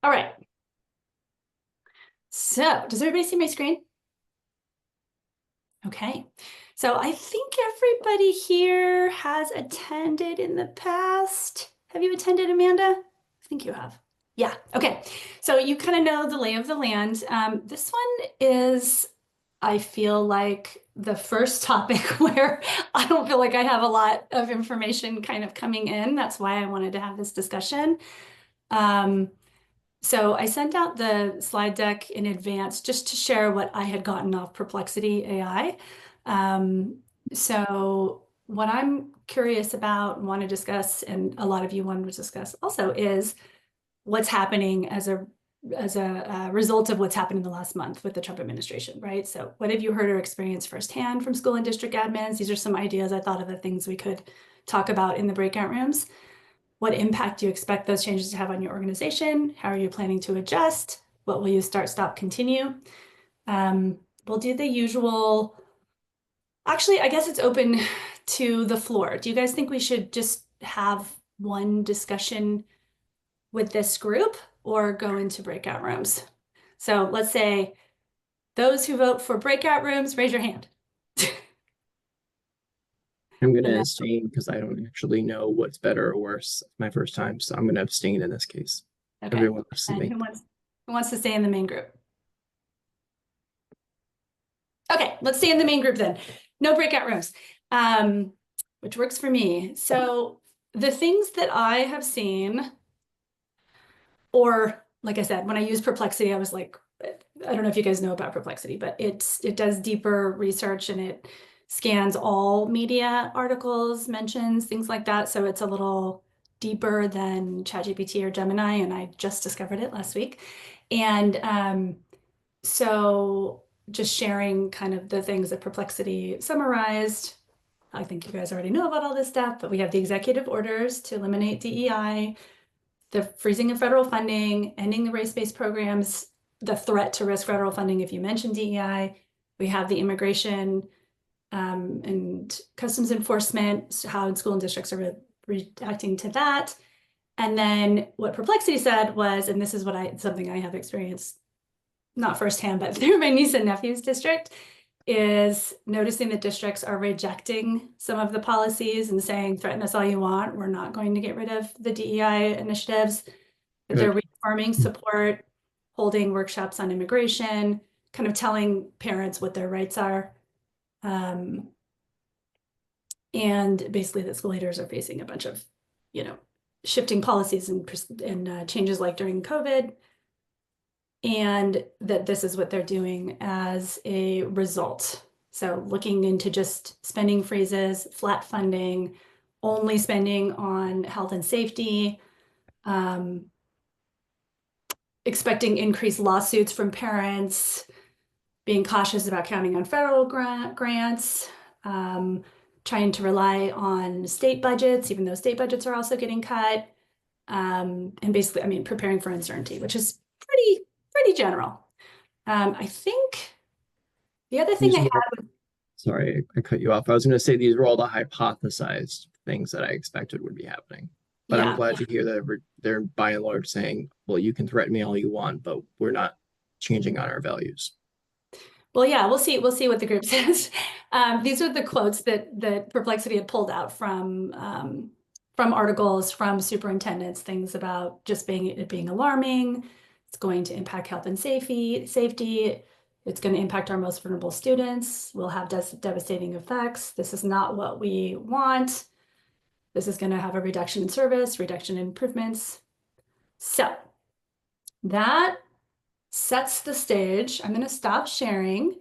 All right. So does everybody see my screen? Okay. So I think everybody here has attended in the past. Have you attended, Amanda? I think you have. Yeah. Okay. So you kind of know the lay of the land. This one is, I feel like, the first topic where I don't feel like I have a lot of information kind of coming in. That's why I wanted to have this discussion. So I sent out the slide deck in advance just to share what I had gotten off Perplexity AI. So what I'm curious about, want to discuss, and a lot of you want to discuss also, is what's happening as a result of what's happened in the last month with the Trump administration, right? So what have you heard or experienced firsthand from school and district admins? These are some ideas I thought of the things we could talk about in the breakout rooms. What impact do you expect those changes to have on your organization? How are you planning to adjust? What will you start, stop, continue? We'll do the usual. Actually, I guess it's open to the floor. Do you guys think we should just have one discussion with this group or go into breakout rooms? So let's say those who vote for breakout rooms, raise your hand. I'm going to abstain because I don't actually know what's better or worse my first time. So I'm going to abstain in this case. Okay. Everyone else And who wants to stay in the main group? Okay, let's stay in the main group then. No breakout rooms, which works for me. So the things that I have seen, or like I said, when I use Perplexity, I was like, I don't know if you guys know about Perplexity, but it does deeper research and it scans all media articles, mentions, things like that. So it's a little deeper than ChatGPT or Gemini, and I just discovered it last week. And so just sharing kind of the things that Perplexity summarized. I think you guys already know about all this stuff, but we have the executive orders to eliminate DEI, the freezing of federal funding, ending the race-based programs, the threat to risk federal funding if you mention DEI. We have the immigration and customs enforcement, how school and districts are reacting to that. And then what Perplexity said was, and this is something I have experienced, not firsthand, but through my niece and nephew's district, is noticing that districts are rejecting some of the policies and saying, threaten us all you want, we're not going to get rid of the DEI initiatives, that they're reaffirming support, holding workshops on immigration, kind of telling parents what their rights are. And basically that school leaders are facing a bunch of, shifting policies and changes like during COVID, and that this is what they're doing as a result. So looking into just spending freezes, flat funding, only spending on health and safety, expecting increased lawsuits from parents, being cautious about counting on federal grants, trying to rely on state budgets, even though state budgets are also getting cut, and basically, preparing for uncertainty, which is pretty general. I think the other thing I had. Sorry, I cut you off. I was going to say these were all the hypothesized things that I expected would be happening. But I'm glad to hear that they're by and large saying, well, you can threaten me all you want, but we're not changing on our values. Well, yeah, we'll see what the group says. These are the quotes that Perplexity had pulled out from articles from superintendents, things about just it being alarming. It's going to impact health and safety. It's going to impact our most vulnerable students. We'll have devastating effects. This is not what we want. This is going to have a reduction in service, reduction in improvements. So that sets the stage. I'm going to stop sharing.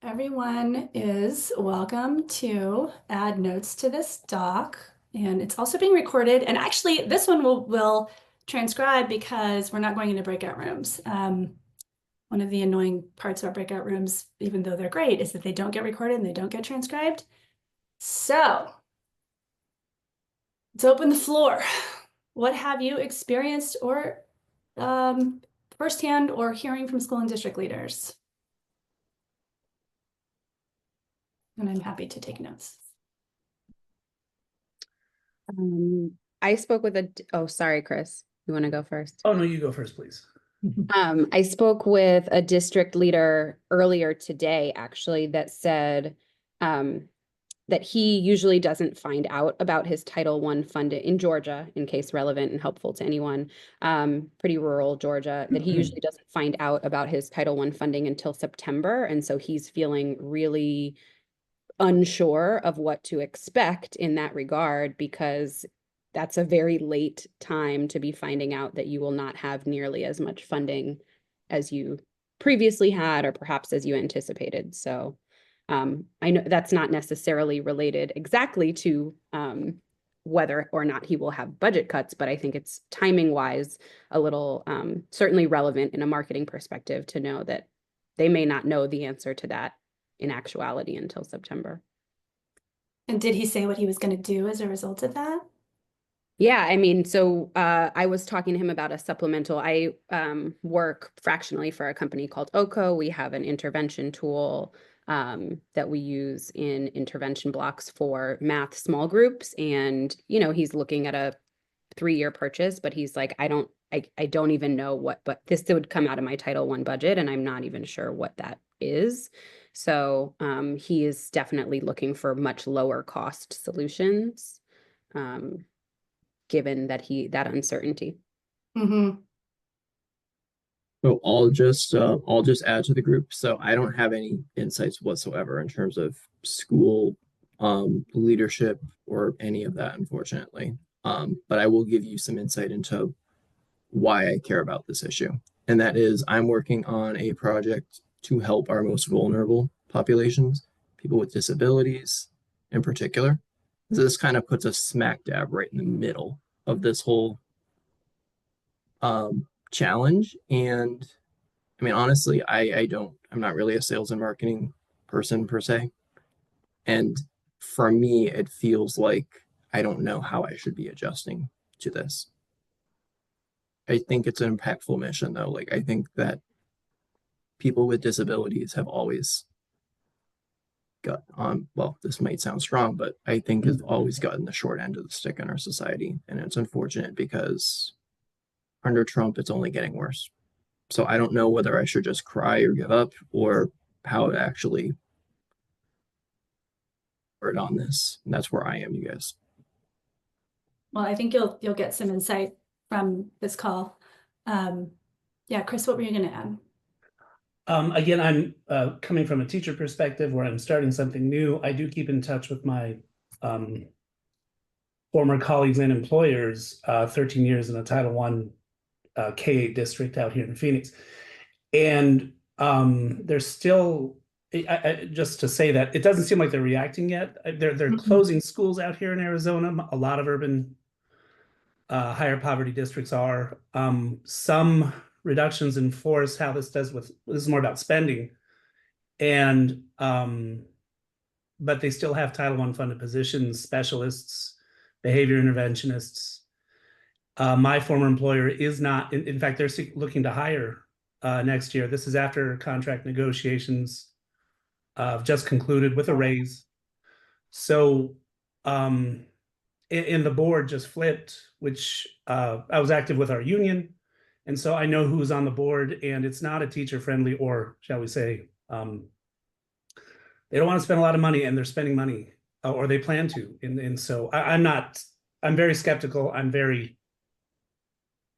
Everyone is welcome to add notes to this doc, and it's also being recorded. And actually, this one will transcribe because we're not going into breakout rooms. One of the annoying parts about breakout rooms, even though they're great, is that they don't get recorded and they don't get transcribed. So let's open the floor. What have you experienced or firsthand or hearing from school and district leaders? And I'm happy to take notes. I spoke with oh, sorry, Chris, you want to go first? Oh, no, you go first, please. I spoke with a district leader earlier today, actually, that said that he usually doesn't find out about his Title I funding in Georgia, in case relevant and helpful to anyone, pretty rural Georgia, that he usually doesn't find out about his Title I funding until September. And so he's feeling really unsure of what to expect in that regard, because that's a very late time to be finding out that you will not have nearly as much funding as you previously had, or perhaps as you anticipated. So I know that's not necessarily related exactly to whether or not he will have budget cuts, but I think it's timing wise a little certainly relevant in a marketing perspective to know that they may not know the answer to that in actuality until September. And did he say what he was going to do as a result of that? Yeah, I mean, so I was talking to him about a supplemental. I work fractionally for a company called OCO. We have an intervention tool that we use in intervention blocks for math small groups. And, you know, he's looking at a 3-year purchase, but he's like, I don't even know what, but this would come out of my Title I budget, and I'm not even sure what that is. So he is definitely looking for much lower cost solutions. Given that that uncertainty. Mm-hmm. So I'll just add to the group. So I don't have any insights whatsoever in terms of school leadership or any of that, unfortunately. But I will give you some insight into why I care about this issue. And that is I'm working on a project to help our most vulnerable populations, people with disabilities in particular. So this kind of puts us smack dab right in the middle of this whole challenge. And I mean, honestly, I'm not really a sales and marketing person per se. And for me, it feels like I don't know how I should be adjusting to this. I think it's an impactful mission, though. Like, I think that people with disabilities have always got on, well, this might sound strong, but I think have always gotten the short end of the stick in our society. And it's unfortunate because under Trump, it's only getting worse. So I don't know whether I should just cry or give up or how to actually word on this. And that's where I am, you guys. Well, I think you'll get some insight from this call. Yeah, Chris, what were you going to add? Again, I'm coming from a teacher perspective where I'm starting something new. I do keep in touch with my former colleagues and employers, 13 years in a Title I K-8 district out here in Phoenix. And there's still, just to say that, it doesn't seem like they're reacting yet. They're closing schools out here in Arizona. A lot of urban higher poverty districts are. Some reductions in force, how this does with, this is more about spending. And, but they still have Title I funded positions, specialists, behavior interventionists. My former employer is not, in fact, they're looking to hire next year. This is after contract negotiations just concluded with a raise. So, and the board just flipped, which I was active with our union. And so I know who's on the board, and it's not a teacher friendly, or shall we say, they don't want to spend a lot of money, and they're spending money, or they plan to. And so I'm very skeptical. I'm very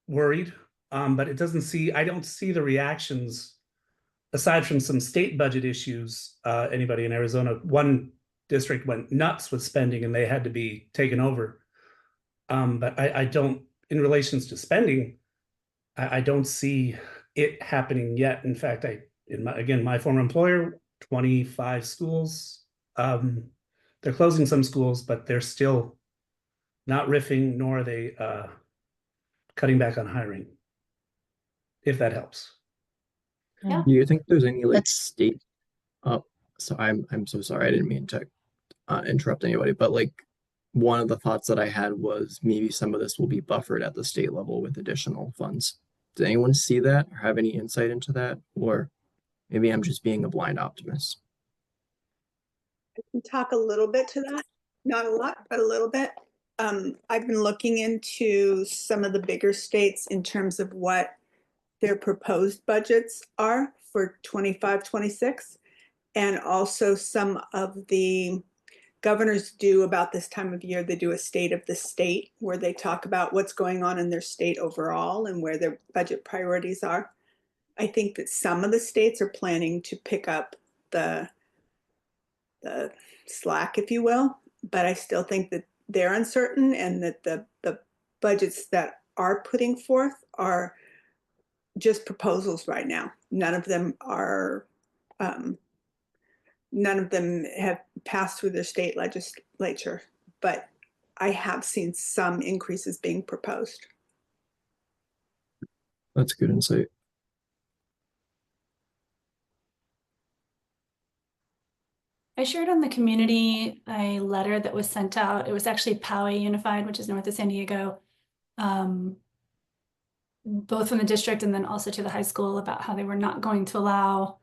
worried, but I don't see the reactions aside from some state budget issues. Anybody in Arizona, one district went nuts with spending and they had to be taken over. But I don't, in relations to spending, I don't see it happening yet. In fact, my former employer, 25 schools, they're closing some schools, but they're still not riffing, nor are they cutting back on hiring, if that helps. Yeah. Do you think there's any like state so I'm so sorry, I didn't mean to interrupt anybody, but like one of the thoughts that I had was maybe some of this will be buffered at the state level with additional funds. Does anyone see that or have any insight into that? Or maybe I'm just being a blind optimist. I can talk a little bit to that, not a lot, but a little bit. I've been looking into some of the bigger states in terms of what their proposed budgets are for 25, 26. And also some of the governors do about this time of year, they do a state of the state where they talk about what's going on in their state overall and where their budget priorities are. I think that some of the states are planning to pick up the slack, if you will, but I still think that they're uncertain and that the budgets that are putting forth are just proposals right now. None of them have passed through their state legislature, but I have seen some increases being proposed. That's good insight. I shared on the community a letter that was sent out. It was actually Poway Unified, which is north of San Diego, both from the district and then also to the high school, about how they were not going to allow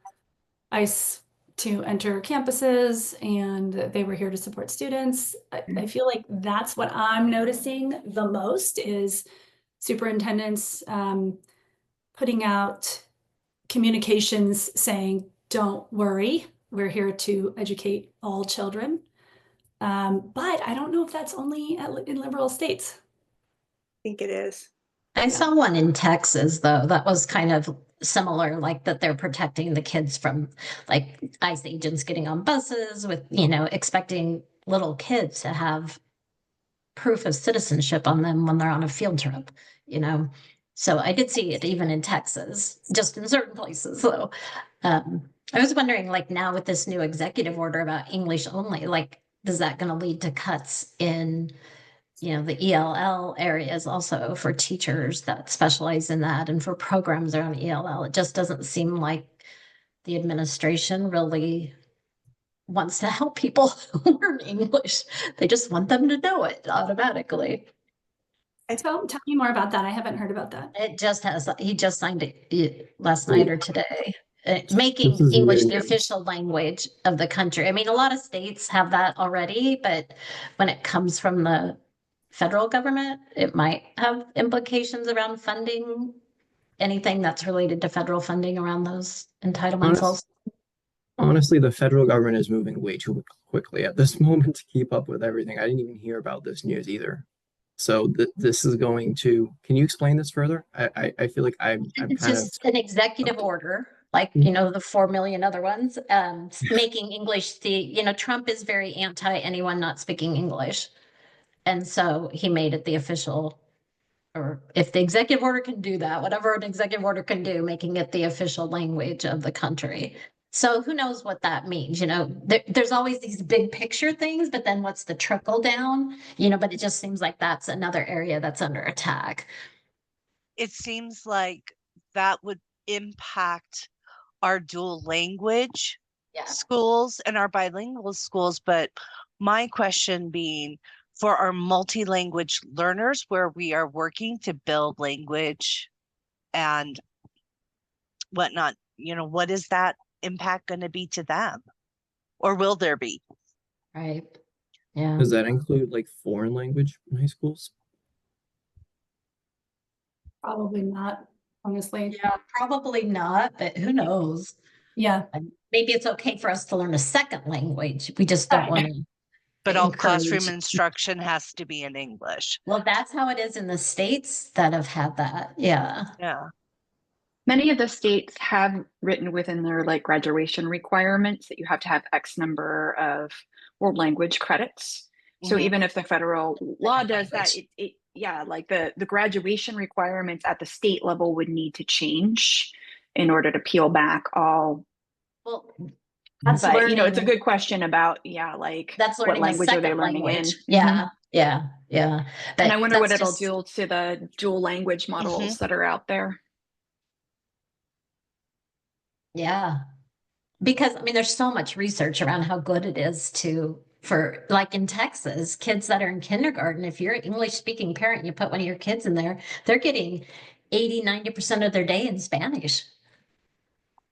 ICE to enter campuses and they were here to support students. I feel like that's what I'm noticing the most is superintendents putting out communications saying, don't worry, we're here to educate all children. But I don't know if that's only in liberal states. I think it is. I saw one in Texas, though, that was kind of similar, like that they're protecting the kids from like ICE agents getting on buses with, expecting little kids to have proof of citizenship on them when they're on a field trip, So I did see it even in Texas, just in certain places. So I was wondering, like now with this new executive order about English only, like, is that going to lead to cuts in the ELL areas also for teachers that specialize in that and for programs around ELL? It just doesn't seem like the administration really wants to help people learn English. They just want them to know it automatically. Tell me more about that. I haven't heard about that. He just signed it last night or today. Making English the official language of the country. I mean, a lot of states have that already, but when it comes from the federal government, it might have implications around funding, anything that's related to federal funding around those entitlements. Honestly, the federal government is moving way too quickly at this moment to keep up with everything. I didn't even hear about this news either. So this is going to, can you explain this further? I feel like I'm it's just an executive order, like, the 4 million other ones, making English Trump is very anti anyone not speaking English. And so he made it the official, or if the executive order can do that, whatever an executive order can do, making it the official language of the country. So who knows what that means? There's always these big picture things, but then what's the trickle down? But it just seems like that's another area that's under attack. It seems like that would impact our dual language schools and our bilingual schools. But my question being, for our multi-language learners where we are working to build language and whatnot, what is that impact going to be to them? Or will there be? Right. Yeah. Does that include like foreign language in high schools? Probably not, honestly. Yeah, probably not, but who knows? Yeah. Maybe it's okay for us to learn a second language. We just don't want to. But all classroom instruction has to be in English. Well, that's how it is in the states that have had that. Yeah. Yeah. Many of the states have written within their graduation requirements that you have to have X number of world language credits. So even if the federal law does that, the graduation requirements at the state level would need to change in order to peel back all. Well, but it's a good question about that's what language are they learning in? Yeah. But and I wonder what it'll do to the dual language models that are out there. Yeah, because there's so much research around how good it is for like in Texas, kids that are in kindergarten, if you're an English speaking parent, you put one of your kids in there, they're getting 80-90% of their day in Spanish.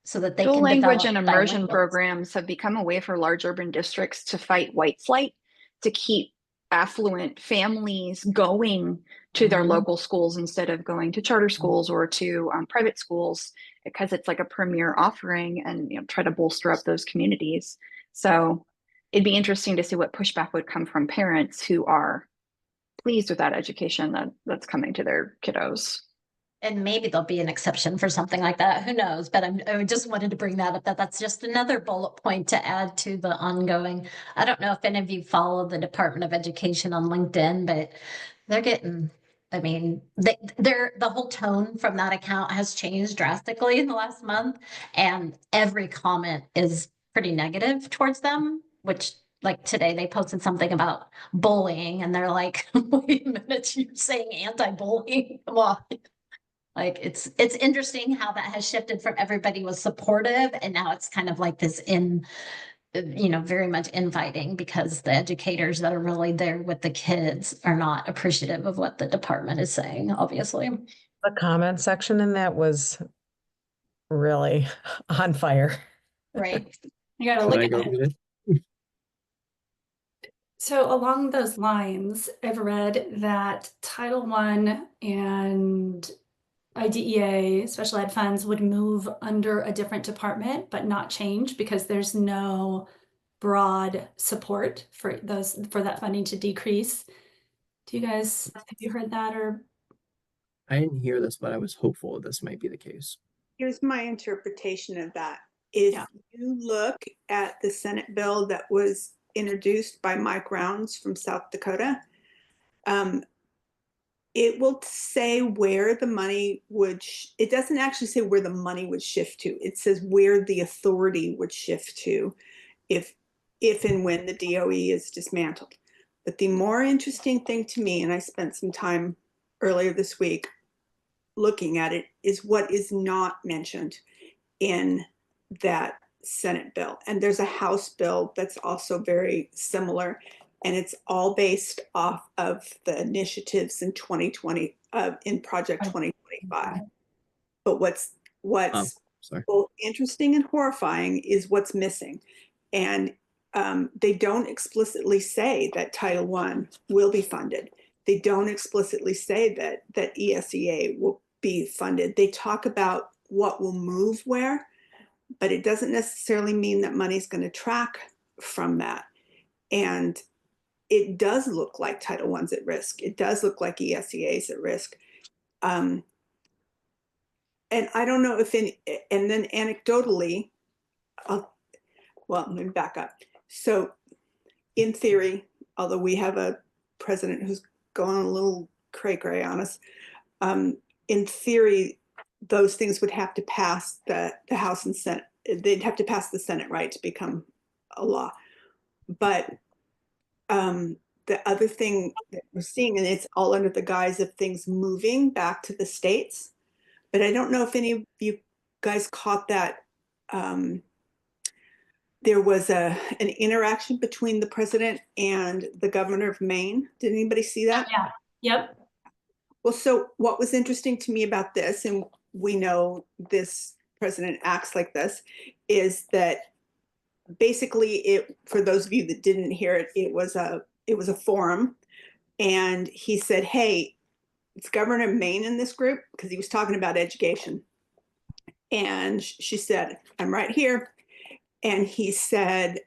So that they dual can language and immersion programs have become a way for large urban districts to fight white flight, to keep affluent families going to their local schools instead of going to charter schools or to private schools, because it's like a premier offering, and try to bolster up those communities. So it'd be interesting to see what pushback would come from parents who are pleased with that education that's coming to their kiddos. And maybe there'll be an exception for something like that. Who knows? But I just wanted to bring that up, that's just another bullet point to add to the ongoing. I don't know if any of you follow the Department of Education on LinkedIn, but they're getting, I mean, the whole tone from that account has changed drastically in the last month. And every comment is pretty negative towards them, which, like today they posted something about bullying and they're like, wait a minute, you're saying anti-bullying? Well, like it's interesting how that has shifted from everybody was supportive and now it's kind of like this very much infighting, because the educators that are really there with the kids are not appreciative of what the department is saying, obviously. The comment section in that was really on fire. Right. You gotta look at it. So along those lines, I've read that Title I and IDEA, special ed funds, would move under a different department, but not change, because there's no broad support for that funding to decrease. Do you guys, have you heard that? Or I didn't hear this, but I was hopeful this might be the case. Here's my interpretation of that. If you look at the Senate bill that was introduced by Mike Rounds from South Dakota, it will say where the money would, it doesn't actually say where the money would shift to. It says where the authority would shift to if and when the DOE is dismantled. But the more interesting thing to me, and I spent some time earlier this week looking at it, is what is not mentioned in that Senate bill. And there's a House bill that's also very similar, and it's all based off of the initiatives in 2020 in Project 2025. But what's both interesting and horrifying is what's missing. And they don't explicitly say that Title I will be funded. They don't explicitly say that ESEA will be funded. They talk about what will move where, but it doesn't necessarily mean that money's going to track from that. And it does look like Title I's at risk. It does look like ESEA is at risk. And I don't know if any, and then anecdotally, well, let me back up. So in theory, although we have a president who's going a little cray-cray on us, in theory, those things would have to pass the House and Senate. They'd have to pass the Senate, right, to become a law. But the other thing that we're seeing, and it's all under the guise of things moving back to the states, but I don't know if any of you guys caught that. There was an interaction between the president and the governor of Maine. Did anybody see that? Yeah. Yep. Well, so what was interesting to me about this, and we know this president acts like this, is that basically for those of you that didn't hear it, it was a forum, and he said, hey, it's Governor of Maine in this group, because he was talking about education. And she said, I'm right here. And he said,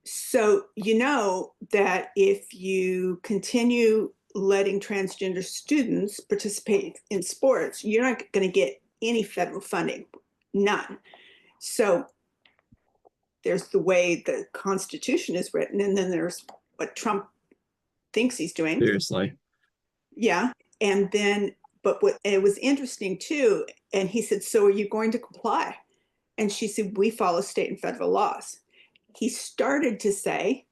so you know that if you continue letting transgender students participate in sports, you're not going to get any federal funding, none. So there's the way the Constitution is written, and then there's what Trump thinks he's doing. Seriously. Yeah. And then, but what it was interesting too, and he said, so are you going to comply? And she said, we follow state and federal laws. He started to say,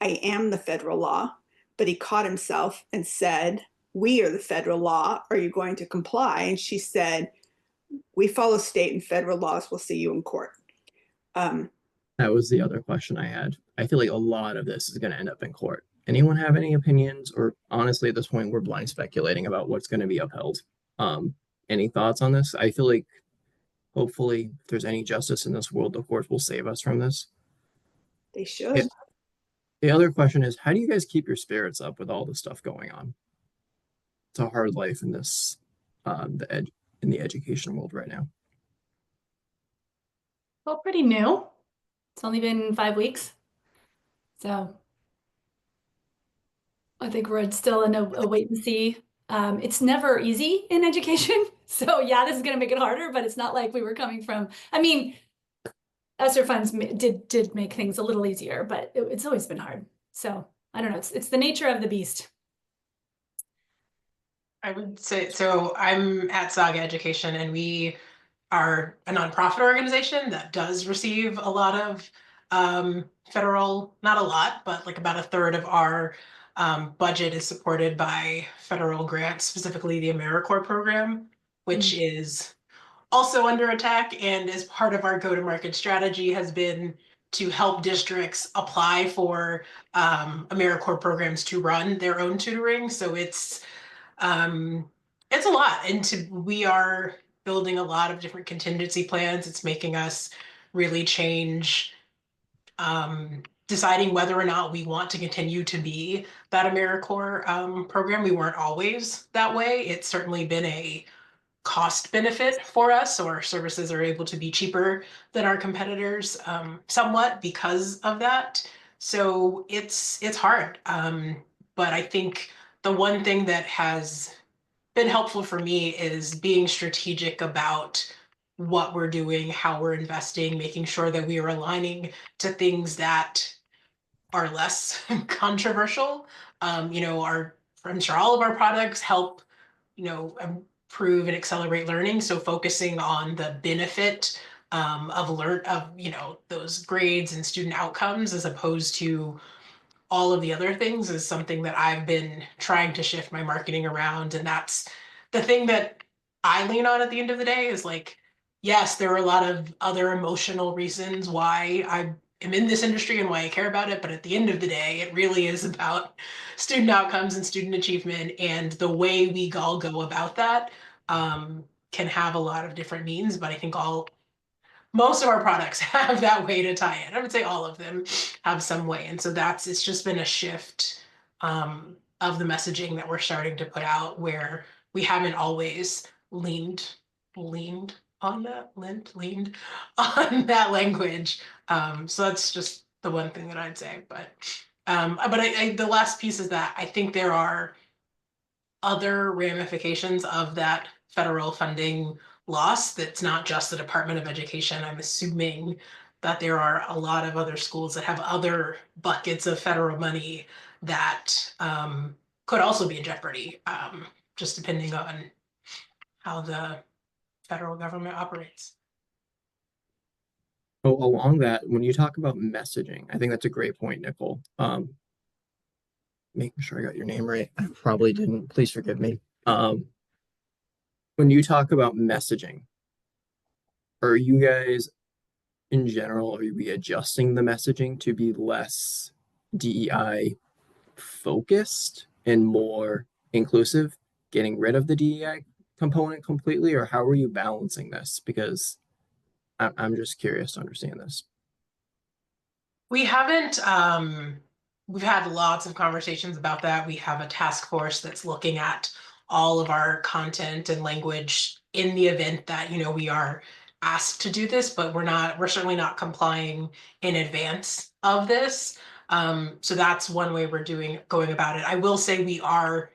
I am the federal law, but he caught himself and said, we are the federal law. Are you going to comply? And she said, we follow state and federal laws. We'll see you in court. That was the other question I had. I feel like a lot of this is going to end up in court. Anyone have any opinions? Or honestly, at this point, we're blind speculating about what's going to be upheld. Any thoughts on this? I feel like hopefully if there's any justice in this world, the courts will save us from this. They should. The other question is, how do you guys keep your spirits up with all the stuff going on? It's a hard life in this, in the education world right now. Well, pretty new. It's only been 5 weeks. So I think we're still in a wait and see. It's never easy in education. So yeah, this is going to make it harder, but it's not like we were coming from, I mean, ESSER funds did make things a little easier, but it's always been hard. So I don't know. It's the nature of the beast. I would say, so I'm at Saga Education, and we are a nonprofit organization that does receive a lot of federal, not a lot, but like about a third of our budget is supported by federal grants, specifically the AmeriCorps program, which is also under attack, and as part of our go-to-market strategy has been to help districts apply for AmeriCorps programs to run their own tutoring. So it's a lot, and we are building a lot of different contingency plans. It's making us really change, deciding whether or not we want to continue to be that AmeriCorps program. We weren't always that way. It's certainly been a cost benefit for us, so our services are able to be cheaper than our competitors, somewhat because of that. So it's hard, but I think the one thing that has been helpful for me is being strategic about what we're doing, how we're investing, making sure that we are aligning to things that are less controversial. I'm sure all of our products help, improve and accelerate learning. So focusing on the benefit of those grades and student outcomes, as opposed to all of the other things, is something that I've been trying to shift my marketing around. And that's the thing that I lean on at the end of the day, is like, yes, there are a lot of other emotional reasons why I am in this industry and why I care about it. But at the end of the day, it really is about student outcomes and student achievement. And the way we all go about that can have a lot of different means. But I think most of our products have that way to tie in. I would say all of them have some way. And so it's just been a shift of the messaging that we're starting to put out, where we haven't always leaned on that, leaned on that language. So that's just the one thing that I'd say. But the last piece is that I think there are other ramifications of that federal funding loss that's not just the Department of Education. I'm assuming that there are a lot of other schools that have other buckets of federal money that could also be in jeopardy, just depending on how the federal government operates. So along that, when you talk about messaging, I think that's a great point, Nicole. Making sure I got your name right. I probably didn't. Please forgive me. When you talk about messaging, are you guys in general, are we adjusting the messaging to be less DEI focused and more inclusive, getting rid of the DEI component completely, or how are you balancing this? Because I'm just curious to understand this. We haven't, we've had lots of conversations about that. We have a task force that's looking at all of our content and language in the event that, we are asked to do this, but we're certainly not complying in advance of this. So that's one way we're going about it. I will say we are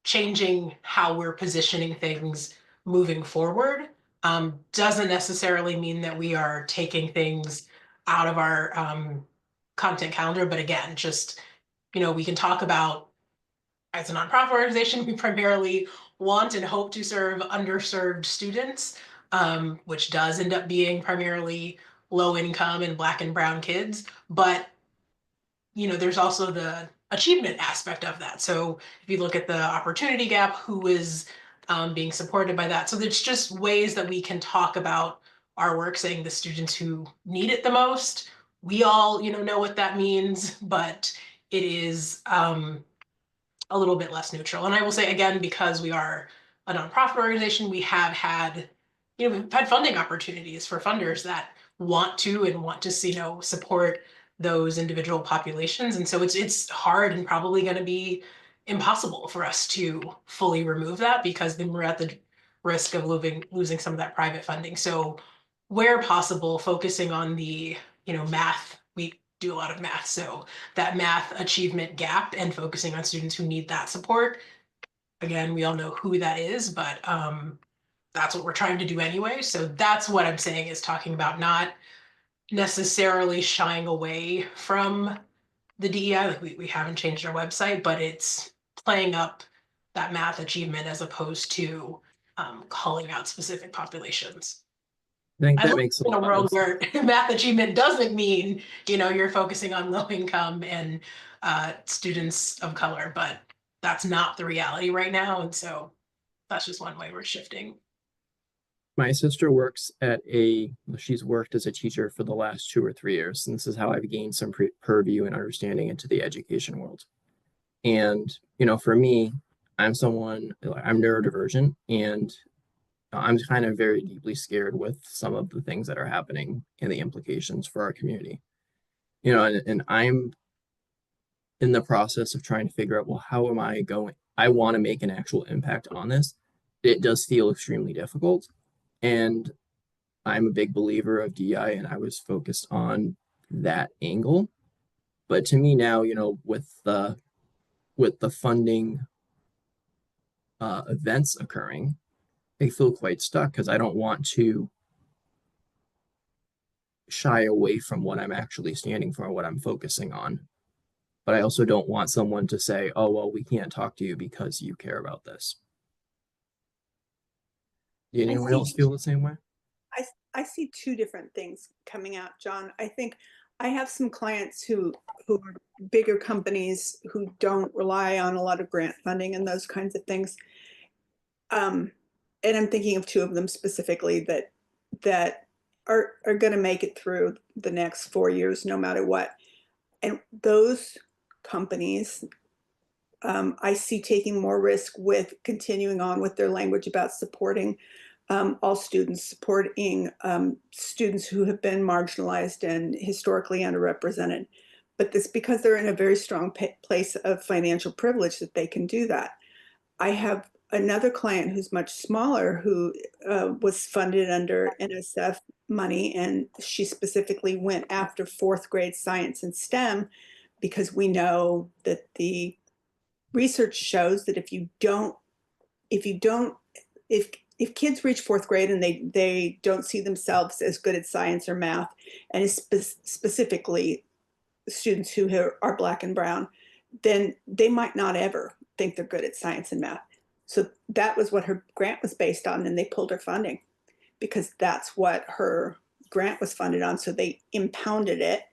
changing how we're positioning things moving forward. Doesn't necessarily mean that we are taking things out of our content calendar, but again, just, we can talk about, as a nonprofit organization, we primarily want and hope to serve underserved students, which does end up being primarily low income and Black and brown kids. But, there's also the achievement aspect of that. So if you look at the opportunity gap, who is being supported by that. So there's just ways that we can talk about our work, saying the students who need it the most. We all, know what that means, but it is a little bit less neutral. And I will say again, because we are a nonprofit organization, we have had, we've had funding opportunities for funders that want to see, support those individual populations. And so it's hard and probably going to be impossible for us to fully remove that, because then we're at the risk of losing some of that private funding. So where possible, focusing on the, math, we do a lot of math. So that math achievement gap and focusing on students who need that support. Again, we all know who that is, but that's what we're trying to do anyway. So that's what I'm saying, is talking about not necessarily shying away from the DEI. Like we haven't changed our website, but it's playing up that math achievement as opposed to calling out specific populations. I think I that live makes a in a lot world of where math achievement doesn't mean, you're focusing on low income and students of color, but that's not the reality right now. And so that's just one way we're shifting. My sister works she's worked as a teacher for the last 2 or 3 years, and this is how I've gained some purview and understanding into the education world. And, for me, I'm neurodivergent, and I'm kind of very deeply scared with some of the things that are happening and the implications for our community. And I'm in the process of trying to figure out, well, how am I going? I want to make an actual impact on this. It does feel extremely difficult. And I'm a big believer of DI, and I was focused on that angle. But to me now, with the funding events occurring, I feel quite stuck, because I don't want to shy away from what I'm actually standing for, what I'm focusing on. But I also don't want someone to say, oh, well, we can't talk to you because you care about this. Do anyone else feel the same way? I see two different things coming out, John. I think I have some clients who are bigger companies who don't rely on a lot of grant funding and those kinds of things. And I'm thinking of two of them specifically that are going to make it through the next 4 years, no matter what. And those companies, I see taking more risk with continuing on with their language about supporting all students, supporting students who have been marginalized and historically underrepresented. But it's because they're in a very strong place of financial privilege that they can do that. I have another client who's much smaller, who was funded under NSF money, and she specifically went after 4th grade science and STEM, because we know that the research shows that if if kids reach 4th grade and they don't see themselves as good at science or math, and specifically students who are Black and brown, then they might not ever think they're good at science and math. So that was what her grant was based on, and they pulled her funding because that's what her grant was funded on. So they impounded it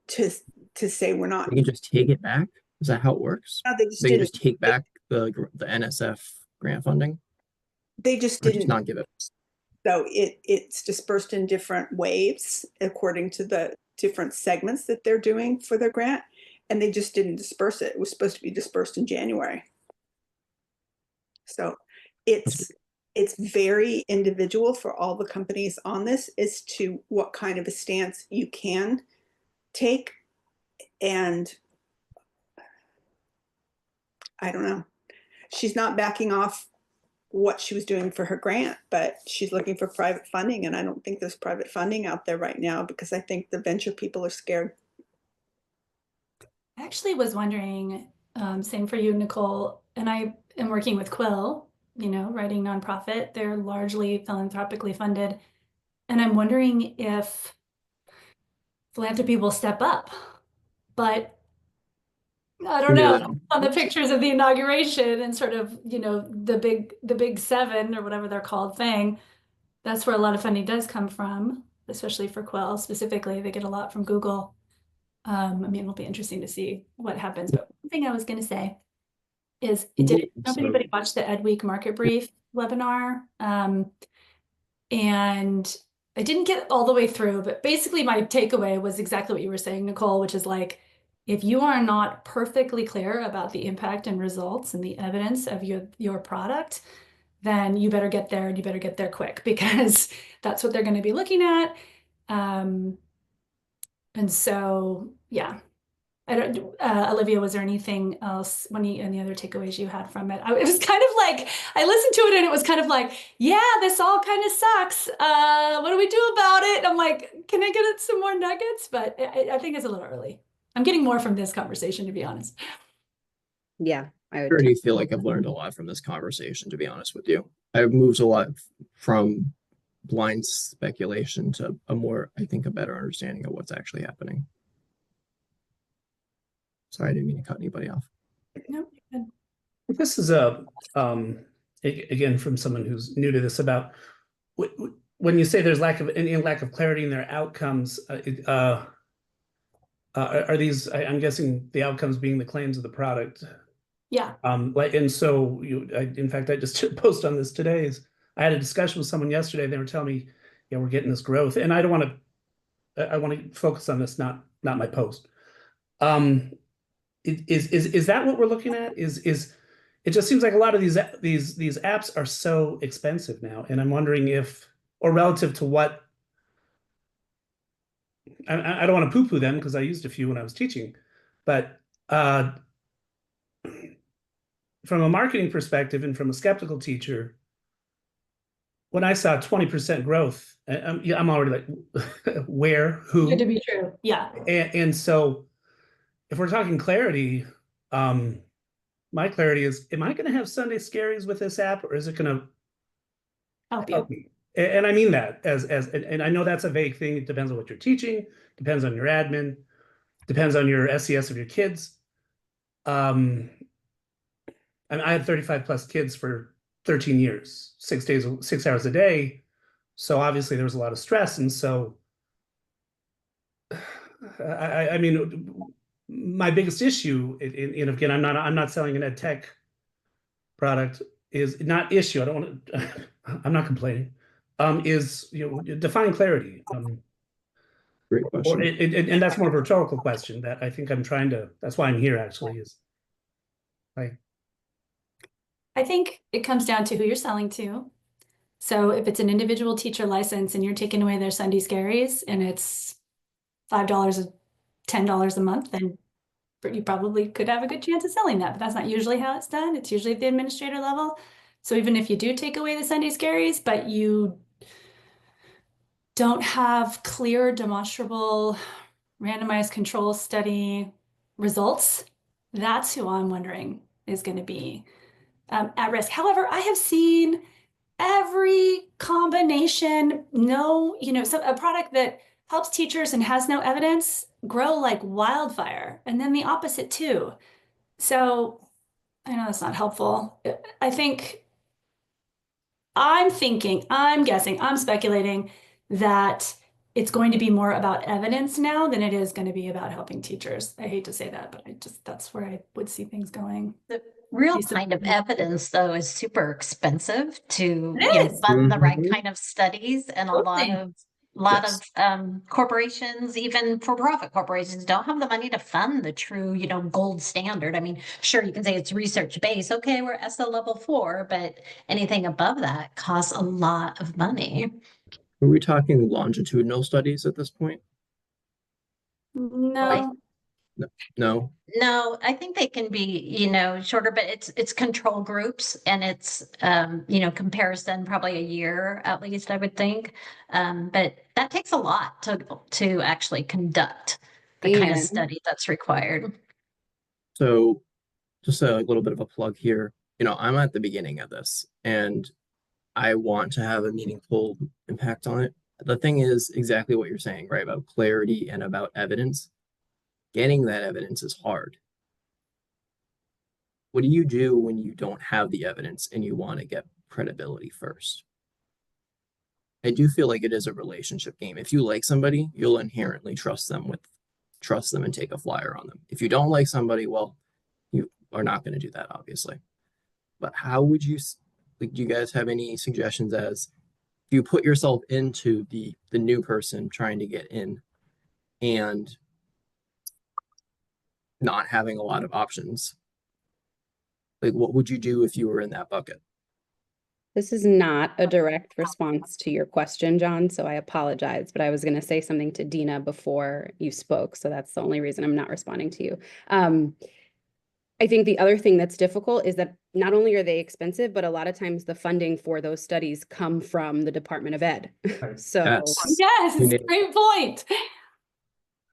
to say we're not. You can just take it back? Is that how it works? No, they can just take back the NSF grant funding? They just didn't. Just not give it. So it's dispersed in different waves according to the different segments that they're doing for their grant, and they just didn't disperse it. It was supposed to be dispersed in January. So it's very individual for all the companies on this as to what kind of a stance you can take. And I don't know. She's not backing off what she was doing for her grant, but she's looking for private funding. And I don't think there's private funding out there right now, because I think the venture people are scared. I actually was wondering, same for you, Nicole, and I am working with Quill, writing nonprofit. They're largely philanthropically funded. And I'm wondering if philanthropy will step up, but I don't know. On the pictures of the inauguration and sort of, the big 7 or whatever they're called thing, that's where a lot of funding does come from, especially for Quill specifically. They get a lot from Google. It'll be interesting to see what happens. But one thing I was going to say is, did anybody watch the Ed Week Market Brief webinar? And I didn't get all the way through, but basically my takeaway was exactly what you were saying, Nicole, which is like, if you are not perfectly clear about the impact and results and the evidence of your product, then you better get there, and you better get there quick, because that's what they're going to be looking at. And so, yeah. I don't, Olivia, was there anything else, any other takeaways you had from it? It was kind of like, I listened to it and it was kind of like, yeah, this all kind of sucks. What do we do about it? And I'm like, can I get some more nuggets? But I think it's a little early. I'm getting more from this conversation, to be honest. Yeah, I I would. already feel like I've learned a lot from this conversation, to be honest with you. I've moved a lot from blind speculation to a more, I think, a better understanding of what's actually happening. Sorry, I didn't mean to cut anybody off. No, good. This is again, from someone who's new to this, about when you say there's lack of clarity in their outcomes, are these, I'm guessing the outcomes being the claims of the product. Yeah. And so in fact, I just did a post on this today. I had a discussion with someone yesterday. They were telling me, yeah, we're getting this growth, and I want to focus on this, not my post. Is that what we're looking at? Is it just seems like a lot of these apps are so expensive now, and I'm wondering if, or relative to what, I don't want to poo-poo them because I used a few when I was teaching, but from a marketing perspective and from a skeptical teacher, when I saw 20% growth, I'm already like, where, who? Good to be true. Yeah. And so if we're talking clarity, my clarity is, am I going to have Sunday scaries with this app, or is it going to help me? And I mean that and I know that's a vague thing. It depends on what you're teaching, depends on your admin, depends on your SES of your kids. I had 35 plus kids for 13 years, 6 hours a day. So obviously there was a lot of stress. And so, I mean, my biggest issue, and again, I'm not selling an EdTech product, is not issue. I don't want to, I'm not complaining. Is, define clarity. Great question. And that's more of a rhetorical question that I think I'm trying to, that's why I'm here actually, is like, I think it comes down to who you're selling to. So if it's an individual teacher license and you're taking away their Sunday scaries and it's $5 or $10 a month, then you probably could have a good chance of selling that, but that's not usually how it's done. It's usually at the administrator level. So even if you do take away the Sunday scaries, but you don't have clear, demonstrable, randomized control study results, that's who I'm wondering is going to be at risk. However, I have seen every combination, a product that helps teachers and has no evidence grow like wildfire, and then the opposite too. So I know that's not helpful. I'm guessing, I'm speculating that it's going to be more about evidence now than it is going to be about helping teachers. I hate to say that, but that's where I would see things going. The real kind of evidence, though, is super expensive to It is. fund the right kind of studies, and a lot Totally. of corporations, even for-profit corporations, don't have the money to fund the true, gold standard. I mean, sure, you can say it's research-based. Okay, we're ESSA level 4, but anything above that costs a lot of money. Are we talking longitudinal studies at this point? No. No. No, I think they can be, shorter, but it's control groups, and it's comparison, probably a year at least, I would think. But that takes a lot to actually conduct the kind of study that's required. So just a little bit of a plug here. I'm at the beginning of this, and I want to have a meaningful impact on it. The thing is exactly what you're saying, right? About clarity and about evidence. Getting that evidence is hard. What do you do when you don't have the evidence and you want to get credibility first? I do feel like it is a relationship game. If you like somebody, you'll inherently trust them and take a flyer on them. If you don't like somebody, well, you are not going to do that, obviously. But how would you, do you guys have any suggestions as you put yourself into the new person trying to get in and not having a lot of options? Like, what would you do if you were in that bucket? This is not a direct response to your question, John, so I apologize, but I was going to say something to Dina before you spoke, so that's the only reason I'm not responding to you. I think the other thing that's difficult is that not only are they expensive, but a lot of times the funding for those studies come from the Department of Ed. So yes, You nailed great point.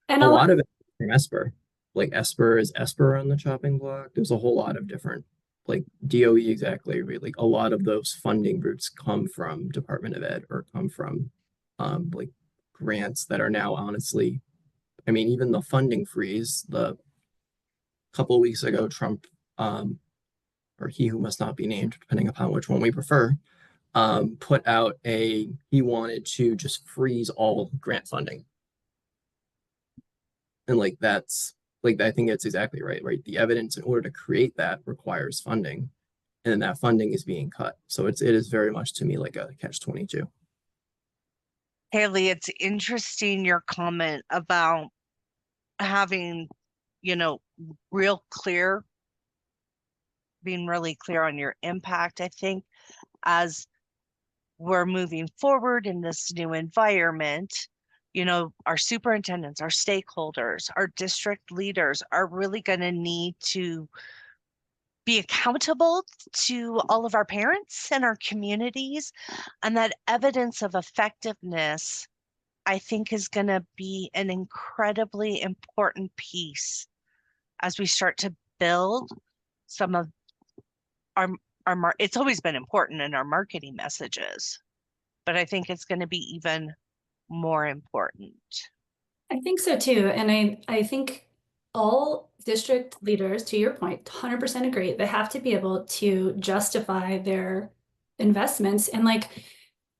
And a lot of it from Esper. Like Esper is Esper on the chopping block. There's a whole lot of different, like DOE exactly, right? Like a lot of those funding routes come from Department of Ed or come from like grants that are now honestly, I mean, even the funding freeze, the couple of weeks ago, Trump, or he who must not be named, depending upon which one we prefer, put out he wanted to just freeze all grant funding. And like that's like I think it's exactly right, right? The evidence in order to create that requires funding, and then that funding is being cut. So it is very much to me like a catch-22. Haley, it's interesting your comment about having, you know, being really clear on your impact. I think as we're moving forward in this new environment, you know, our superintendents, our stakeholders, our district leaders are really going to need to be accountable to all of our parents and our communities. And that evidence of effectiveness, I think, is going to be an incredibly important piece as we start to build some of our it's always been important in our marketing messages, but I think it's going to be even more important. I think so too. And I think all district leaders, to your point, 100% agree, they have to be able to justify their investments. And like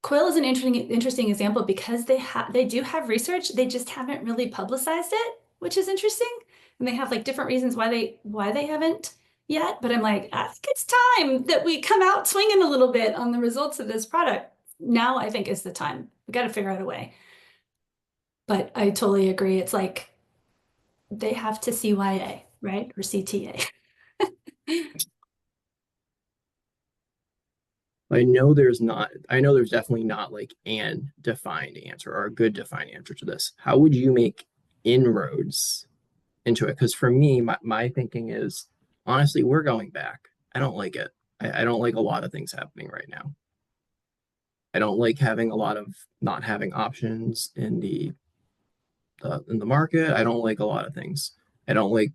Quill is an interesting example because they do have research, they just haven't really publicized it, which is interesting. And they have like different reasons why they haven't yet. But I'm like, I think it's time that we come out swinging a little bit on the results of this product. Now I think is the time. We got to figure out a way. But I totally agree. It's like they have to CYA, right? Or CTA. I know there's definitely not like an defined answer or a good defined answer to this. How would you make inroads into it? Because for me, my thinking is honestly, we're going back. I don't like it. I don't like a lot of things happening right now. I don't like having a lot of not having options in the market. I don't like a lot of things. I don't like.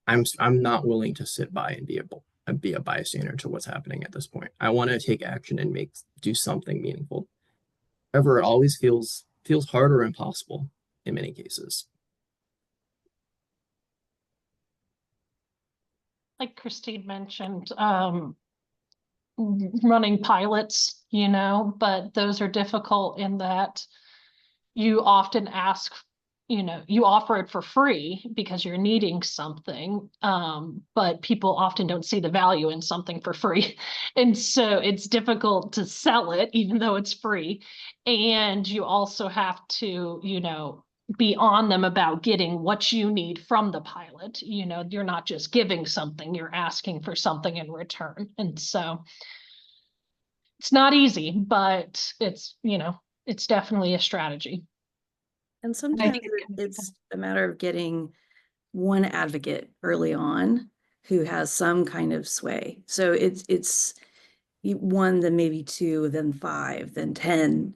I'm not willing to sit by and be a bystander to what's happening at this point. I want to take action and do something meaningful. However, it always feels hard or impossible in many cases. Like Christine mentioned, running pilots, you know, but those are difficult in that you often ask, you know, you offer it for free because you're needing something, but people often don't see the value in something for free. And so it's difficult to sell it, even though it's free. And you also have to, you know, be on them about getting what you need from the pilot. You know, you're not just giving something, you're asking for something in return. And so it's not easy, but it's, you know, it's definitely a strategy. And sometimes it's a matter of getting one advocate early on who has some kind of sway. So it's one, then maybe two, then five, then 10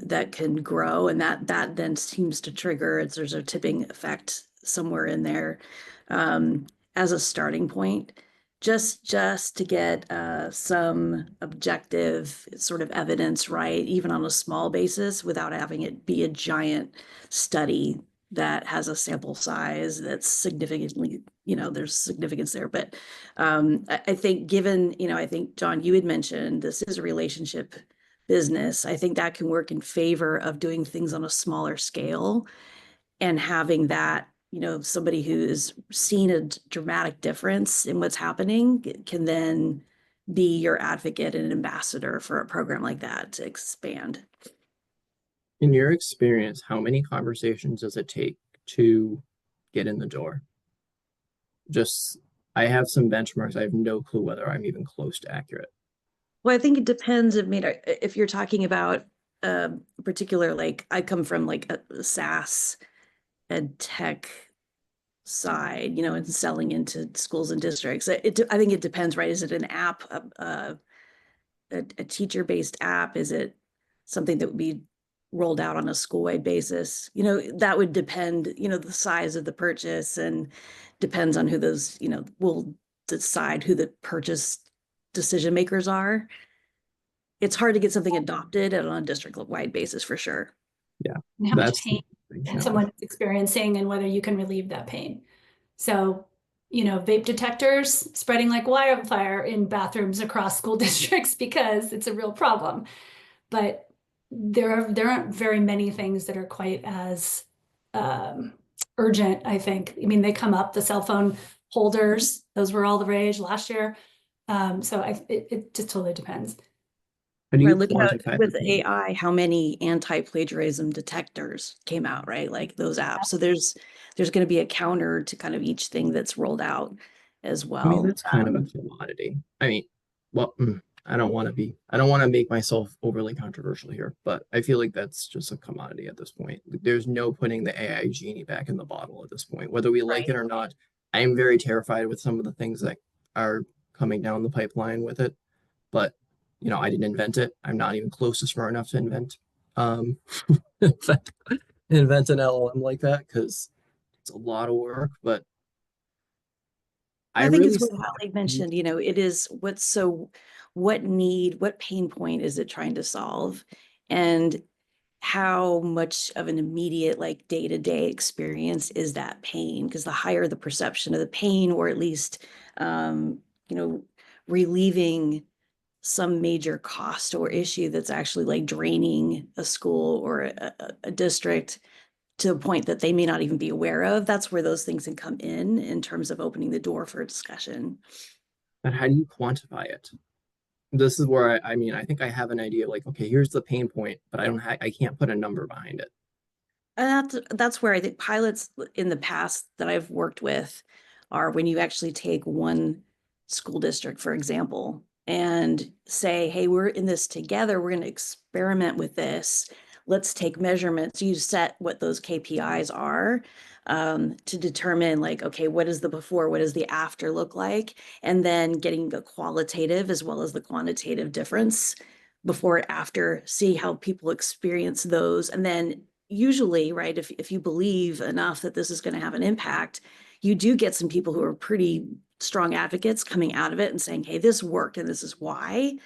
that can grow, and that then seems to trigger. There's a tipping effect somewhere in there as a starting point, just to get some objective sort of evidence, right, even on a small basis, without having it be a giant study that has a sample size that's significantly, you know, there's significance there. But I think given, you know, I think, John, you had mentioned this is a relationship business. I think that can work in favor of doing things on a smaller scale and having that, you know, somebody who has seen a dramatic difference in what's happening can then be your advocate and an ambassador for a program like that to expand. In your experience, how many conversations does it take to get in the door? I have some benchmarks. I have no clue whether I'm even close to accurate. Well, I think it depends. I mean, if you're talking about particular, like I come from like a SaaS ed tech side, and selling into schools and districts. I think it depends, right? Is it an app, a teacher-based app? Is it something that would be rolled out on a school-wide basis? That would depend, the size of the purchase, and depends on who those, will decide who the purchase decision makers are. It's hard to get something adopted on a district-wide basis for sure. Yeah, And how much that's pain someone is experiencing and whether you can relieve that pain. So, vape detectors spreading like wildfire in bathrooms across school districts because it's a real problem. But there aren't very many things that are quite as urgent, I think. I mean, they come up, the cell phone holders, those were all the rage last year. So it just totally depends. How do you Look quantify at with the pain? AI, how many anti-plagiarism detectors came out, right? Like those apps. So there's going to be a counter to kind of each thing that's rolled out as well. I mean, that's kind of a commodity. I mean, well, I don't want to make myself overly controversial here, but I feel like that's just a commodity at this point. There's no putting the AI genie back in the bottle at this point, whether we like it or not. I am very terrified with some of the things that are coming down the pipeline with it, but I didn't invent it. I'm not even close to smart enough to invent invent an LLM like that, because it's a lot of work. But I think it's what Holly mentioned, it is what pain point is it trying to solve? And how much of an immediate, like day-to-day experience is that pain? Because the higher the perception of the pain, or at least, relieving some major cost or issue that's actually like draining a school or a district to a point that they may not even be aware of, that's where those things can come in terms of opening the door for a discussion. But how do you quantify it? This is where I mean, I think I have an idea, like, okay, here's the pain point, but I can't put a number behind it. And that's where I think pilots in the past that I've worked with are when you actually take one school district, for example, and say, hey, we're in this together. We're going to experiment with this. Let's take measurements. You set what those KPIs are to determine, like, okay, what is the before, what does the after look like? And then getting the qualitative as well as the quantitative difference before and after, see how people experience those. And then usually, right, if you believe enough that this is going to have an impact, you do get some people who are pretty strong advocates coming out of it and saying, hey, this worked and this is why,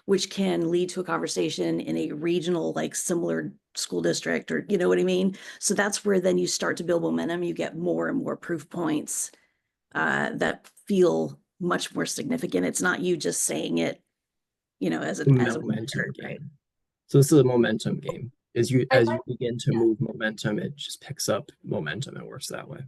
which can lead to a conversation in a regional, like similar school district, or you know what I mean? So that's where then you start to build momentum. You get more and more proof points that feel much more significant. It's not you just saying it, as a momentum game. Right? So this is a momentum game. As you begin to move momentum, it just picks up momentum and works that way.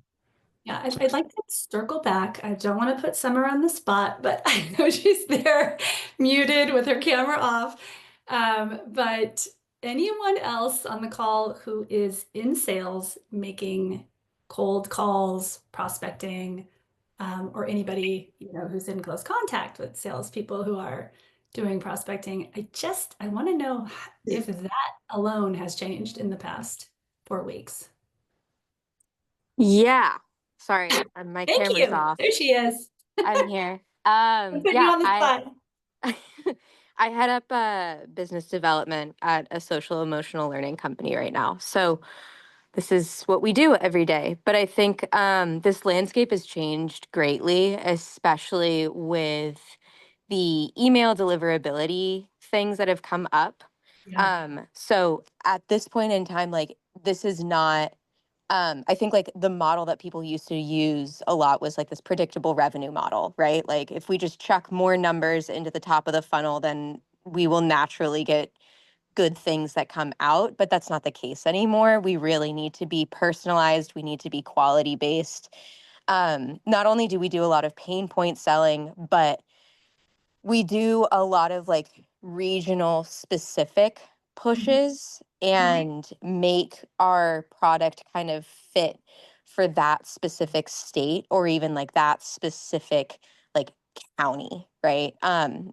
Yeah, I'd like to circle back. I don't want to put Summer on the spot, but I know she's there muted with her camera off. But anyone else on the call who is in sales, making cold calls, prospecting, or anybody who's in close contact with salespeople who are doing prospecting, I want to know if that alone has changed in the past 4 weeks. Yeah. Sorry, my Thank camera's you. off. There she is. I'm here. I'm putting you on the spot. I head up business development at a social emotional learning company right now. So this is what we do every day. But I think this landscape has changed greatly, especially with the email deliverability things that have come up. Yeah. So at this point in time, like this is not I think like the model that people used to use a lot was like this predictable revenue model, right? Like if we just chuck more numbers into the top of the funnel, then we will naturally get good things that come out, but that's not the case anymore. We really need to be personalized. We need to be quality based. Not only do we do a lot of pain point selling, but we do a lot of like regional specific pushes and make our product kind of fit for that specific state or even like that specific like county, right?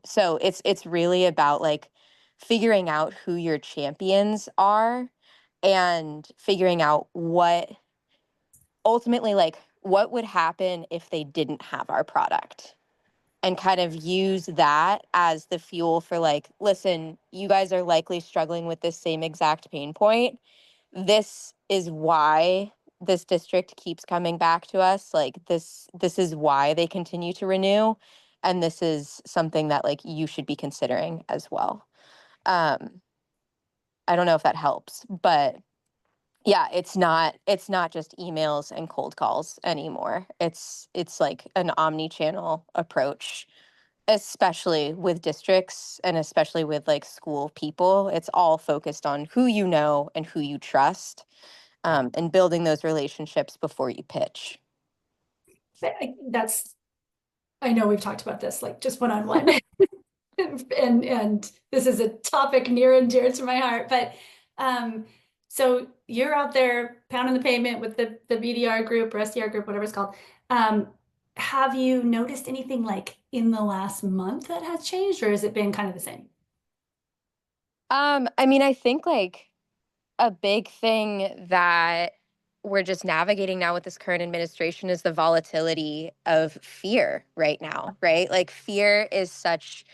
So it's really about like figuring out who your champions are and figuring out what ultimately, like, what would happen if they didn't have our product, and kind of use that as the fuel for like, listen, you guys are likely struggling with this same exact pain point. This is why this district keeps coming back to us. Like this is why they continue to renew. And this is something that like you should be considering as well. I don't know if that helps, but yeah, it's not just emails and cold calls anymore. It's like an omni-channel approach, especially with districts and especially with like school people. It's all focused on who you know and who you trust, and building those relationships before you pitch. I know we've talked about this like just one-on-one. and this is a topic near and dear to my heart, but so you're out there pounding the pavement with the BDR group or SDR group, whatever it's called. Have you noticed anything like in the last month that has changed, or has it been kind of the same? I mean, I think like a big thing that we're just navigating now with this current administration is the volatility of fear right now, right? Like fear is such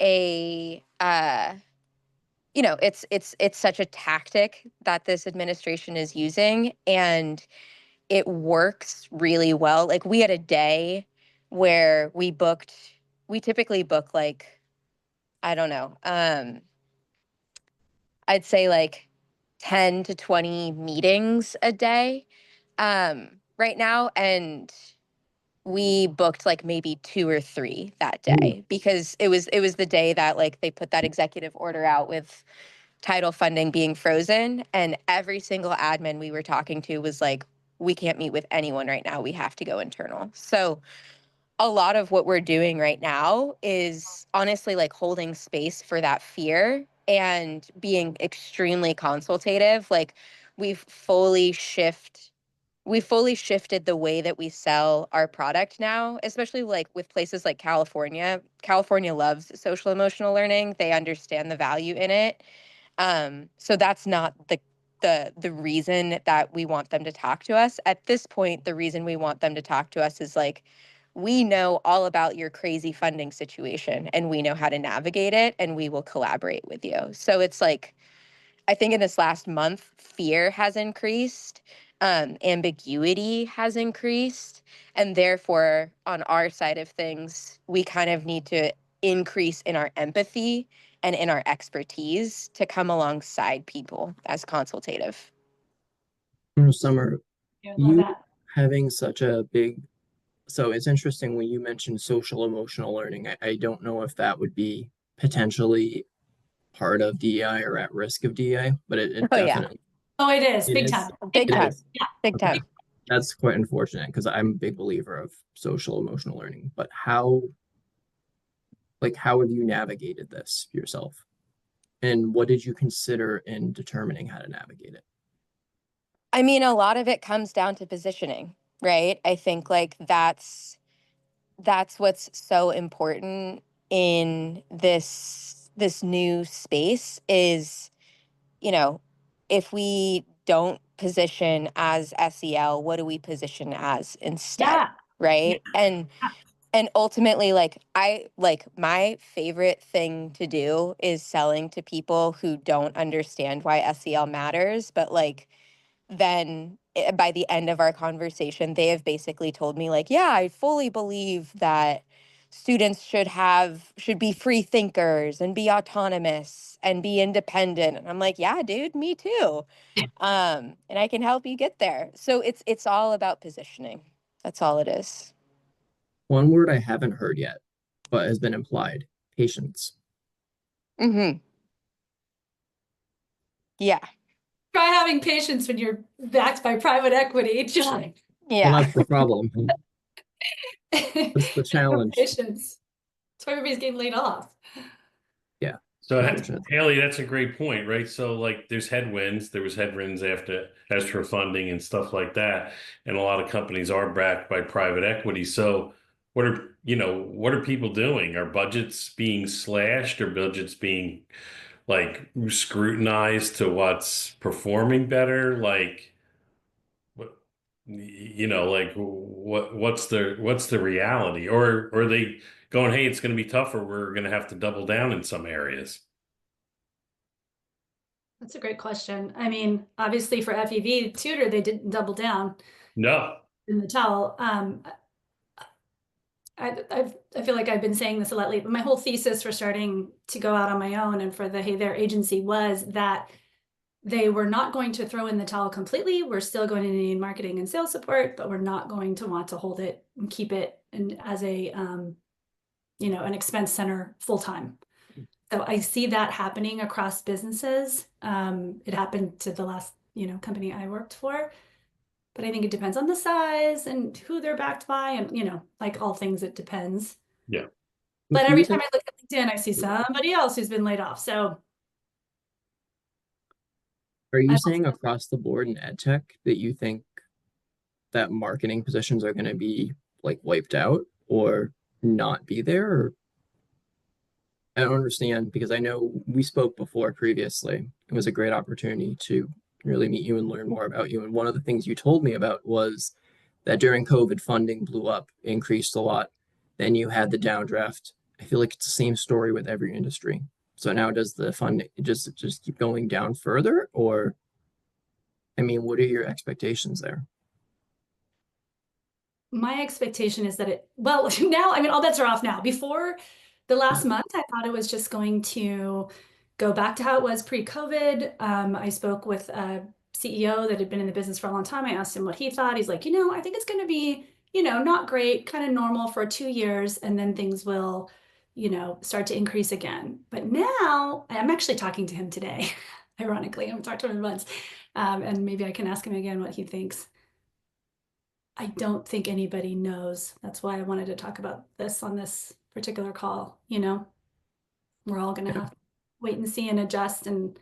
a it's such a tactic that this administration is using, and it works really well. Like we had a day where we typically book like, I don't know, I'd say like 10 to 20 meetings a day right now. And we booked like maybe 2 or 3 that day because it was the day that like they put that executive order out with title funding being frozen, and every single admin we were talking to was like, we can't meet with anyone right now. We have to go internal. So a lot of what we're doing right now is honestly like holding space for that fear and being extremely consultative. Like we've fully shifted the way that we sell our product now, especially like with places like California. California loves social emotional learning. They understand the value in it. So that's not the reason that we want them to talk to us. At this point, the reason we want them to talk to us is like, we know all about your crazy funding situation and we know how to navigate it and we will collaborate with you. So it's like, I think in this last month, fear has increased, ambiguity has increased, and therefore on our side of things, we kind of need to increase in our empathy and in our expertise to come alongside people as consultative. Summer, you having such a big, so it's interesting when you mentioned social emotional learning. I don't know if that would be potentially part of DEI or at risk of DEI, but it definitely. Oh, it is big time. Big time. Yeah, big time. Okay. That's quite unfortunate because I'm a big believer of social emotional learning. But how have you navigated this yourself? And what did you consider in determining how to navigate it? I mean, a lot of it comes down to positioning, right? I think like that's what's so important in this new space is, if we don't position as SEL, what do we position as instead? Yeah. Right. Yeah. And ultimately, like my favorite thing to do is selling to people who don't understand why SEL matters, but like then by the end of our conversation, they have basically told me like, yeah, I fully believe that students should be free thinkers and be autonomous and be independent. And I'm like, yeah, dude, me too. And I can help you get there. So it's all about positioning. That's all it is. One word I haven't heard yet, but has been implied: patience. Mm-hmm. Yeah. Try having patience when you're backed by private equity. Yeah. Well, that's the problem. That's the challenge. Patience. That's why everybody's getting laid off. Yeah. So Haley, that's a great point, right? So like there's headwinds. There was headwinds as for funding and stuff like that. And a lot of companies are backed by private equity. So what are people doing? Are budgets being slashed, or budgets being like scrutinized to what's performing better? Like, what, like what's the reality? Or are they going, hey, it's going to be tougher, we're going to have to double down in some areas? That's a great question. I mean, obviously for FEV tutor, they didn't double down No. in the towel. I feel like I've been saying this a lot lately, but my whole thesis for starting to go out on my own and for the Hey There agency was that they were not going to throw in the towel completely. We're still going to need marketing and sales support, but we're not going to want to hold it and keep it and as a an expense center full time. So I see that happening across businesses. It happened to the last company I worked for. But I think it depends on the size and who they're backed by, and like all things, it depends. Yeah. But every time I look at LinkedIn, I see somebody else who's been laid off. So are you saying across the board in EdTech that you think that marketing positions are going to be like wiped out or not be there? Or I don't understand, because I know we spoke before previously. It was a great opportunity to really meet you and learn more about you. And one of the things you told me about was that during COVID, funding blew up, increased a lot. Then you had the downdraft. I feel like it's the same story with every industry. So now does the funding just keep going down further? Or, I mean, what are your expectations there? My expectation is that now, I mean, all bets are off now. Before the last month, I thought it was just going to go back to how it was pre-COVID. I spoke with a CEO that had been in the business for a long time. I asked him what he thought. He's like, I think it's going to be, not great, kind of normal for 2 years, and then things will, start to increase again. But now I'm actually talking to him today. Ironically, I haven't talked to him in months. And maybe I can ask him again what he thinks. I don't think anybody knows. That's why I wanted to talk about this on this particular call. We're all going to have to wait and see and adjust. And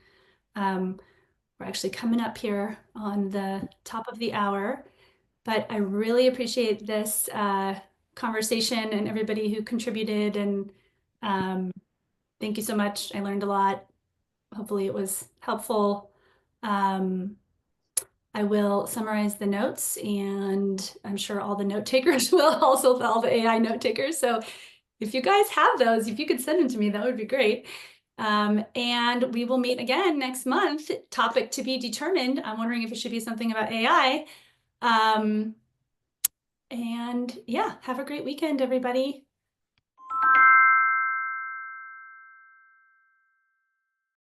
we're actually coming up here on the top of the hour. But I really appreciate this conversation and everybody who contributed. And thank you so much. I learned a lot. Hopefully it was helpful. I will summarize the notes, and I'm sure all the note takers will, also all the AI note takers. So if you guys have those, if you could send them to me, that would be great. And we will meet again next month. Topic to be determined. I'm wondering if it should be something about AI. And yeah, have a great weekend, everybody.